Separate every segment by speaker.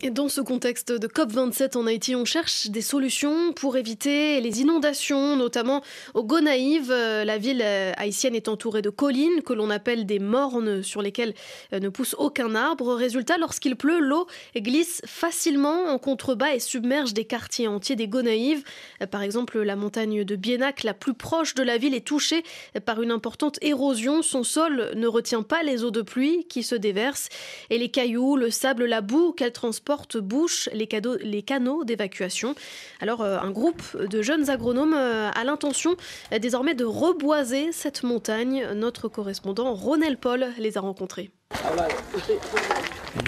Speaker 1: Et dans ce contexte de COP27 en Haïti, on cherche des solutions pour éviter les inondations, notamment au Gonaïves. La ville haïtienne est entourée de collines que l'on appelle des mornes sur lesquelles ne pousse aucun arbre. Résultat, lorsqu'il pleut, l'eau glisse facilement en contrebas et submerge des quartiers entiers des Gonaïves. Par exemple, la montagne de Bienac, la plus proche de la ville, est touchée par une importante érosion. Son sol ne retient pas les eaux de pluie qui se déversent et les cailloux, le sable, la boue qu'elle transporte bouche les canaux d'évacuation. Alors, un groupe de jeunes agronomes a l'intention désormais de reboiser cette montagne. Notre correspondant Ronel Paul les a rencontrés.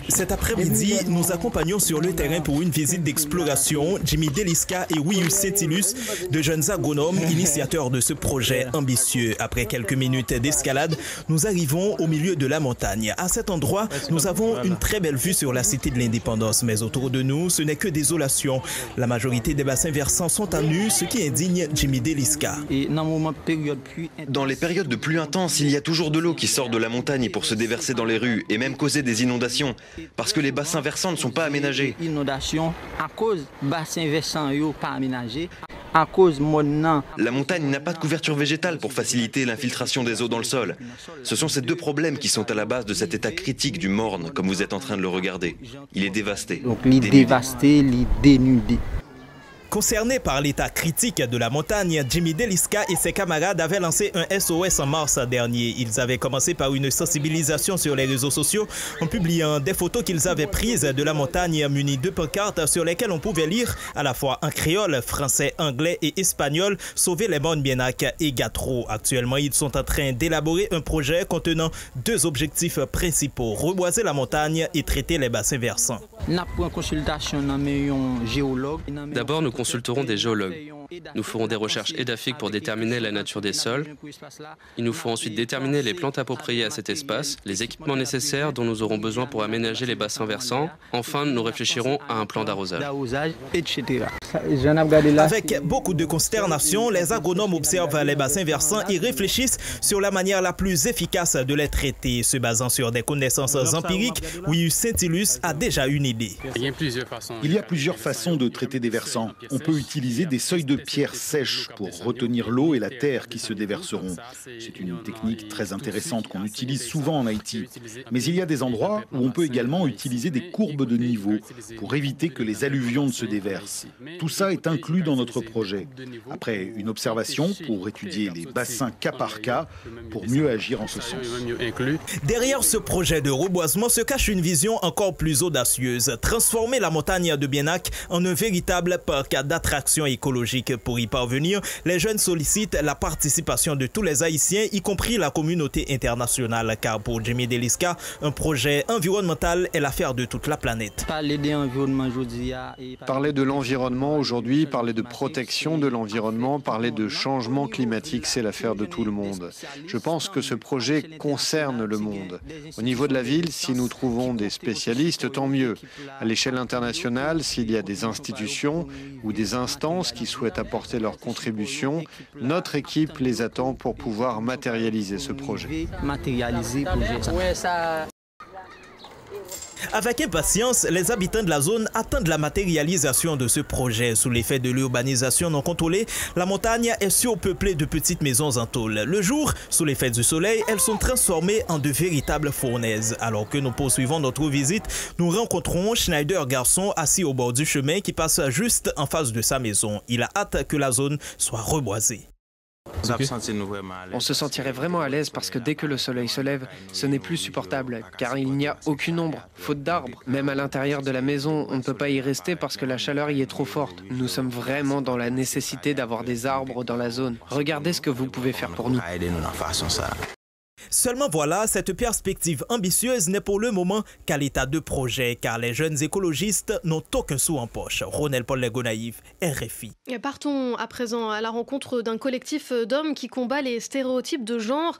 Speaker 2: Cet après-midi, nous accompagnons sur le terrain pour une visite d'exploration Jimmy Deliska et Wius Saint-Ilus, de jeunes agronomes initiateurs de ce projet ambitieux. Après quelques minutes d'escalade, nous arrivons au milieu de la montagne. À cet endroit, nous avons une très belle vue sur la cité de l'Indépendance, mais autour de nous, ce n'est que désolation. La majorité des bassins versants sont à nu, ce qui indigne Jimmy Deliska.
Speaker 3: Dans les périodes de pluie intense, il y a toujours de l'eau qui sort de la montagne pour se déverser dans les rues et même causer des inondations parce que les bassins versants ne sont pas aménagés. La montagne n'a pas de couverture végétale pour faciliter l'infiltration des eaux dans le sol. Ce sont ces deux problèmes qui sont à la base de cet état critique du Morne, comme vous êtes en train de le regarder. Il est dévasté.
Speaker 4: Donc, il est dévasté, il est dénudé.
Speaker 2: Concerné par l'état critique de la montagne, Jimmy Deliska et ses camarades avaient lancé un SOS en mars dernier. Ils avaient commencé par une sensibilisation sur les réseaux sociaux en publiant des photos qu'ils avaient prises de la montagne munies de pancartes sur lesquelles on pouvait lire à la fois en créole, français, anglais et espagnol « Sauver les mornes Bienac et Gatro ». Actuellement, ils sont en train d'élaborer un projet contenant deux objectifs principaux, reboiser la montagne et traiter les bassins versants.
Speaker 5: D'abord, nous consulterons des géologues. Nous ferons des recherches édaphiques pour déterminer la nature des sols. Il nous faut ensuite déterminer les plantes appropriées à cet espace, les équipements nécessaires dont nous aurons besoin pour aménager les bassins versants. Enfin, nous réfléchirons à un plan d'arrosage.
Speaker 2: Avec beaucoup de consternation, les agronomes observent les bassins versants et réfléchissent sur la manière la plus efficace de les traiter. Se basant sur des connaissances empiriques, Wius Saint-Ilus a déjà une idée.
Speaker 6: Il y a plusieurs façons de traiter des versants. On peut utiliser des seuils de pierres sèches pour retenir l'eau et la terre qui se déverseront. C'est une technique très intéressante qu'on utilise souvent en Haïti. Mais il y a des endroits où on peut également utiliser des courbes de niveau pour éviter que les alluvions ne se déversent. Tout ça est inclus dans notre projet. Après une observation pour étudier les bassins cas par cas pour mieux agir en ce sens.
Speaker 2: Derrière ce projet de reboisement se cache une vision encore plus audacieuse. Transformer la montagne de Bienac en un véritable parc d'attraction écologique. Pour y parvenir, les jeunes sollicitent la participation de tous les Haïtiens, y compris la communauté internationale. Car pour Jimmy Deliska, un projet environnemental est l'affaire de toute la planète.
Speaker 4: Parler
Speaker 7: de l'environnement aujourd'hui, parler de protection de l'environnement, parler de changement climatique, c'est l'affaire de tout le monde. Je pense que ce projet concerne le monde. Au niveau de la ville, si nous trouvons des spécialistes, tant mieux. À l'échelle internationale, s'il y a des institutions ou des instances qui souhaitent apporter leur contribution, notre équipe les attend pour pouvoir matérialiser ce projet.
Speaker 2: Avec impatience, les habitants de la zone attendent la matérialisation de ce projet. Sous l'effet de l'urbanisation non contrôlée, la montagne est surpeuplée de petites maisons en tôle. Le jour, sous l'effet du soleil, elles sont transformées en de véritables fournaises. Alors que nous poursuivons notre visite, nous rencontrons Schneider Garçon assis au bord du chemin qui passe juste en face de sa maison. Il a hâte que la zone soit reboisée.
Speaker 8: On se sentirait vraiment à l'aise parce que dès que le soleil se lève, ce n'est plus supportable, car il n'y a aucune ombre, faute d'arbres. Même à l'intérieur de la maison, on ne peut pas y rester parce que la chaleur y est trop forte. Nous sommes vraiment dans la nécessité d'avoir des arbres dans la zone. Regardez ce que vous pouvez faire pour nous.
Speaker 2: Seulement voilà, cette perspective ambitieuse n'est pour le moment qu'à l'état de projet, car les jeunes écologistes n'ont aucun sou en poche. Ronel Paul Gonaïves, RFI.
Speaker 1: Et partons à présent à la rencontre d'un collectif d'hommes qui combat les stéréotypes de genre.